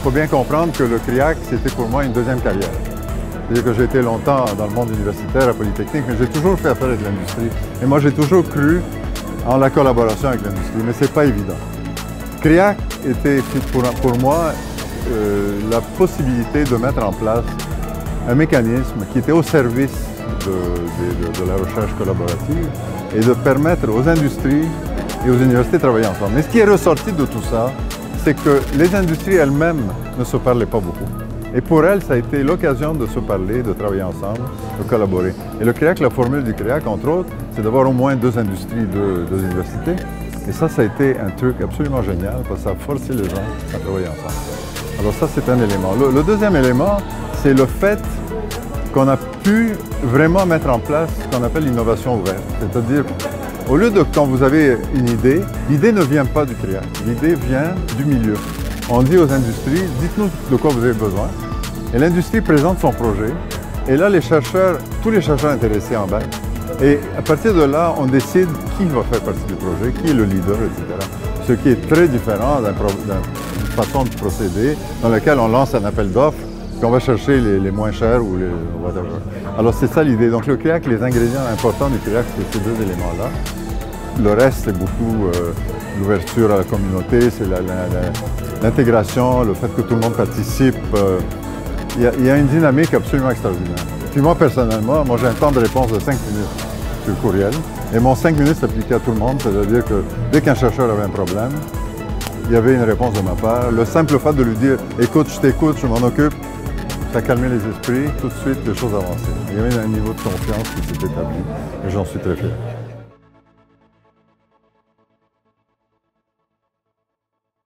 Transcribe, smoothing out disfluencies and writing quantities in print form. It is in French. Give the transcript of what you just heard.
faut bien comprendre que le CRIAC, c'était pour moi une deuxième carrière. C'est-à-dire que j'ai été longtemps dans le monde universitaire, à Polytechnique, mais j'ai toujours fait affaire avec l'industrie. Et moi, j'ai toujours cru en la collaboration avec l'industrie, mais ce n'est pas évident. CRIAC était pour moi la possibilité de mettre en place un mécanisme qui était au service de la recherche collaborative et de permettre aux industries et aux universités de travailler ensemble. Mais ce qui est ressorti de tout ça, c'est que les industries elles-mêmes ne se parlaient pas beaucoup. Et pour elles, ça a été l'occasion de se parler, de travailler ensemble, de collaborer. Et le CRIAC, la formule du CRIAC, entre autres, c'est d'avoir au moins deux industries, deux universités. Et ça a été un truc absolument génial parce que ça a forcé les gens à travailler ensemble. Alors ça, c'est un élément. Le deuxième élément, c'est le fait qu'on a pu vraiment mettre en place ce qu'on appelle l'innovation ouverte. C'est-à-dire, au lieu de quand vous avez une idée, l'idée ne vient pas du CRIAC, l'idée vient du milieu. On dit aux industries, dites-nous de quoi vous avez besoin. Et l'industrie présente son projet. Et là, les chercheurs, tous les chercheurs intéressés embarquent. Et à partir de là, on décide qui va faire partie du projet, qui est le leader, etc. Ce qui est très différent d'une façon de procéder dans laquelle on lance un appel d'offres, puis on va chercher les moins chers ou les whatever. Alors c'est ça l'idée. Donc le CRIAC, les ingrédients importants du CRIAC, c'est ces deux éléments-là. Le reste, c'est beaucoup l'ouverture à la communauté, c'est l'intégration, le fait que tout le monde participe. Il y a une dynamique absolument extraordinaire. Puis moi, personnellement, j'ai un temps de réponse de 5 minutes sur le courriel. Et mon 5 minutes s'appliquait à tout le monde, c'est-à-dire que dès qu'un chercheur avait un problème, il y avait une réponse de ma part. Le simple fait de lui dire « écoute, je t'écoute, je m'en occupe », ça calmait les esprits, tout de suite les choses avançaient. Il y avait un niveau de confiance qui s'est établi et j'en suis très fier.